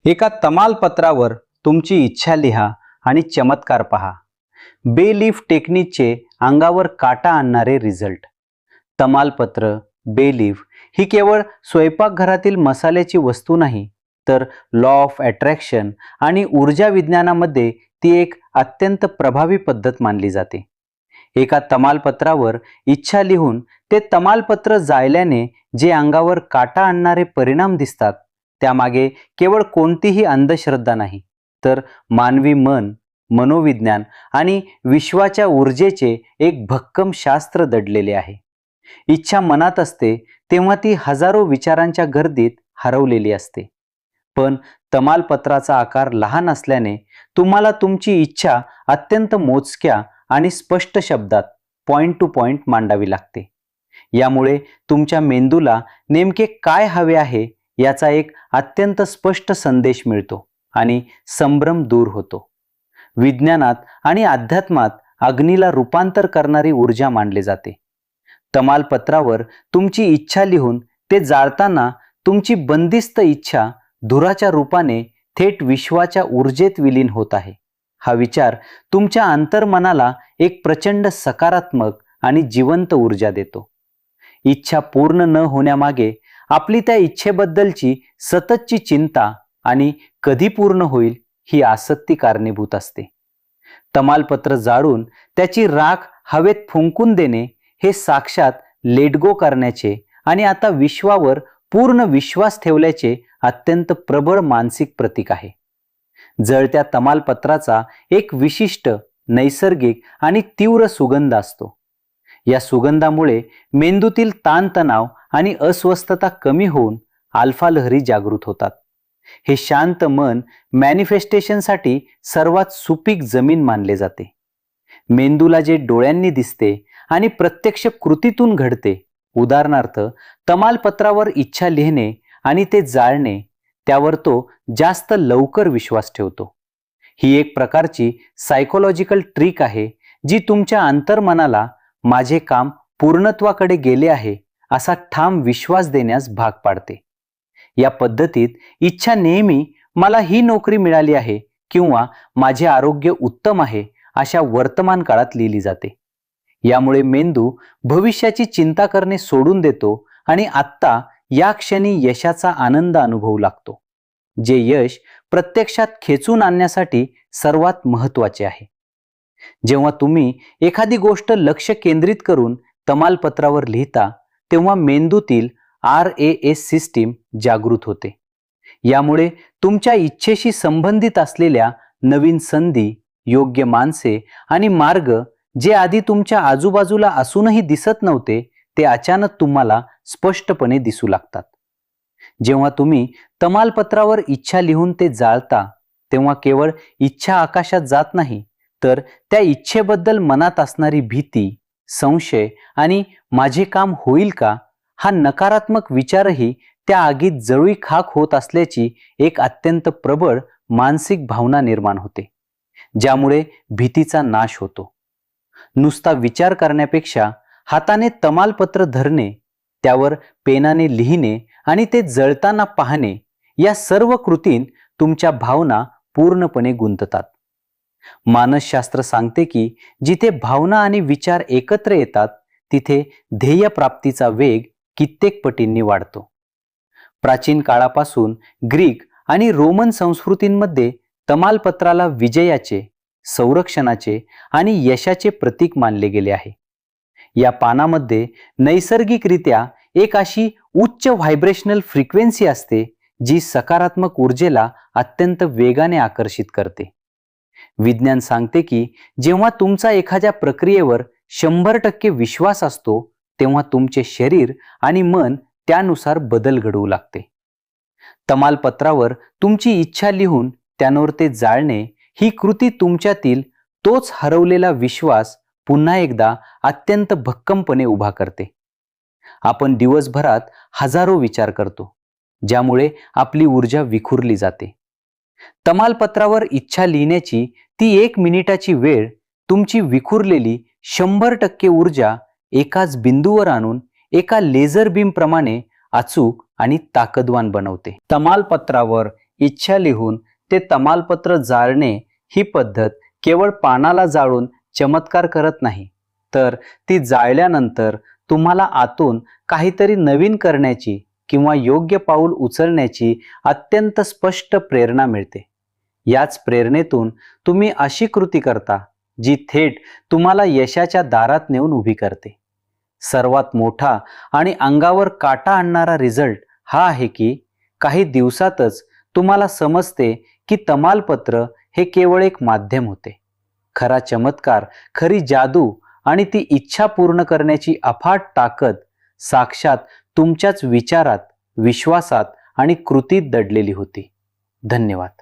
एका तमालपत्रावर तुमची इच्छा लिहा आणि चमत्कार पहा. बेलीफ टेक्निकचे अंगावर काटा आणणारे रिझल्ट. तमालपत्र, बेलीफ ही केवळ स्वयंपाकघरातील मसाल्याची वस्तू नाही, तर लॉ ऑफ अट्रॅक्शन आणि ऊर्जा विज्ञानामध्ये ती एक अत्यंत प्रभावी पद्धत मानली जाते. एका तमालपत्रावर इच्छा लिहून ते तमालपत्र जाळल्याने जे अंगावर काटा आणणारे परिणाम दिसतात, त्यामागे केवळ कोणतीही अंधश्रद्धा नाही, तर मानवी मन, मनोविज्ञान आणि विश्वाच्या ऊर्जेचे एक भक्कम शास्त्र दडलेले आहे. इच्छा मनात असते तेव्हा ती हजारो विचारांच्या गर्दीत हरवलेली असते. पण तमालपत्राचा आकार लहान असल्याने तुम्हाला तुमची इच्छा अत्यंत मोजक्या आणि स्पष्ट शब्दात पॉइंट टू पॉइंट मांडावी लागते. यामुळे तुमच्या मेंदूला नेमके काय हवे आहे याचा एक अत्यंत स्पष्ट संदेश मिळतो आणि संभ्रम दूर होतो. विज्ञानात आणि अध्यात्मात अग्नीला रूपांतर करणारी ऊर्जा मानली जाते. तमालपत्रावर तुमची इच्छा लिहून ते जाळताना तुमची बंदिस्त इच्छा धुराच्या रूपाने थेट विश्वाच्या ऊर्जेत विलीन होत आहे. हा विचार तुमच्या अंतर्मनाला एक प्रचंड सकारात्मक आणि जिवंत ऊर्जा देतो. इच्छा पूर्ण न होण्यामागे आपली त्या इच्छेबद्दलची सततची चिंता आणि कधी पूर्ण होईल ही आसक्ती कारणीभूत असते. तमालपत्र जाळून त्याची राख हवेत फुंकून देणे हे साक्षात लेट गो करण्याचे आणि आता विश्वावर पूर्ण विश्वास ठेवल्याचे अत्यंत प्रबळ मानसिक प्रतीक आहे. जळत्या तमालपत्राचा एक विशिष्ट, नैसर्गिक आणि तीव्र सुगंध असतो. या सुगंधामुळे मेंदूतील ताणतणाव आणि अस्वस्थता कमी होऊन अल्फा लहरी जागृत होतात. हे शांत मन मॅनिफेस्टेशनसाठी सर्वात सुपीक जमीन मानले जाते. मेंदूला जे डोळ्यांनी दिसते आणि प्रत्यक्ष कृतीतून घडते, उदाहरणार्थ तमालपत्रावर इच्छा लिहिणे आणि ते जाळणे, त्यावर तो जास्त लवकर विश्वास ठेवतो. ही एक प्रकारची सायकोलॉजिकल ट्रिक आहे जी तुमच्या अंतर्मनाला माझे काम पूर्णत्वाकडे गेले आहे असा ठाम विश्वास देण्यास भाग पाडते. या पद्धतीत इच्छा नेहमी मला ही नोकरी मिळाली आहे किंवा माझे आरोग्य उत्तम आहे अशा वर्तमान काळात लिहिली जाते. यामुळे मेंदू भविष्याची चिंता करणे सोडून देतो आणि आत्ता या क्षणी यशाचा आनंद अनुभवू लागतो, जे यश प्रत्यक्षात खेचून आणण्यासाठी सर्वात महत्त्वाचे आहे. जेव्हा तुम्ही एखादी गोष्ट लक्ष केंद्रित करून तमालपत्रावर लिहिता, तेव्हा मेंदूतील RAS सिस्टीम जागृत होते. यामुळे तुमच्या इच्छेशी संबंधित असलेल्या नवीन संधी, योग्य माणसे आणि मार्ग जे आधी तुमच्या आजूबाजूला असूनही दिसत नव्हते, ते अचानक तुम्हाला स्पष्टपणे दिसू लागतात. जेव्हा तुम्ही तमालपत्रावर इच्छा लिहून ते जाळता, तेव्हा केवळ इच्छा आकाशात जात नाही, तर त्या इच्छेबद्दल मनात असणारी भीती, संशय आणि माझे काम होईल का हा नकारात्मक विचारही त्या आगीत जळूई खाक होत असल्याची एक अत्यंत प्रबळ मानसिक भावना निर्माण होते, ज्यामुळे भीतीचा नाश होतो. नुसता विचार करण्यापेक्षा हाताने तमालपत्र धरणे, त्यावर पेनाने लिहिणे आणि ते जळताना पाहणे, या सर्व कृतीत तुमच्या भावना पूर्णपणे गुंततात. मानसशास्त्र सांगते की जिथे भावना आणि विचार एकत्र येतात, तिथे ध्येयप्राप्तीचा वेग कित्येक पटींनी वाढतो. प्राचीन काळापासून ग्रीक आणि रोमन संस्कृतींमध्ये तमालपत्राला विजयाचे, संरक्षणाचे आणि यशाचे प्रतीक मानले गेले आहे. या पानामध्ये नैसर्गिकरित्या एक अशी उच्च व्हायब्रेशनल फ्रिक्वेन्सी असते जी सकारात्मक ऊर्जेला अत्यंत वेगाने आकर्षित करते. विज्ञान सांगते की जेव्हा तुमचा एखाद्या प्रक्रियेवर 100% विश्वास असतो, तेव्हा तुमचे शरीर आणि मन त्यानुसार बदल घडवू लागते. तमालपत्रावर तुमची इच्छा लिहून त्यावर ते जाळणे ही कृती तुमच्यातील तोच हरवलेला विश्वास पुन्हा एकदा अत्यंत भक्कमपणे उभा करते. आपण दिवसभरात हजारो विचार करतो, ज्यामुळे आपली ऊर्जा विखुरली जाते. तमालपत्रावर इच्छा लिहिण्याची ती 1 मिनिटाची वेळ तुमची विखुरलेली 100% ऊर्जा एकाच बिंदूवर आणून एका लेझर बीम प्रमाणे अचूक आणि ताकदवान बनवते. तमालपत्रावर इच्छा लिहून ते तमालपत्र जाळणे ही पद्धत केवळ पानाला जाळून चमत्कार करत नाही, तर ती जाळल्यानंतर तुम्हाला आतून काहीतरी नवीन करण्याची किंवा योग्य पाऊल उचलण्याची अत्यंत स्पष्ट प्रेरणा मिळते. याच प्रेरणेतून तुम्ही अशी कृती करता जी थेट तुम्हाला यशाच्या दारात नेऊन उभी करते. सर्वात मोठा आणि अंगावर काटा आणणारा रिझल्ट हा आहे की काही दिवसातच तुम्हाला समजते की तमालपत्र हे केवळ एक माध्यम होते. खरा चमत्कार, खरी जादू आणि ती इच्छा पूर्ण करण्याची अफाट ताकद साक्षात तुमच्याच विचारात, विश्वासात आणि कृतीत दडलेली होती. धन्यवाद.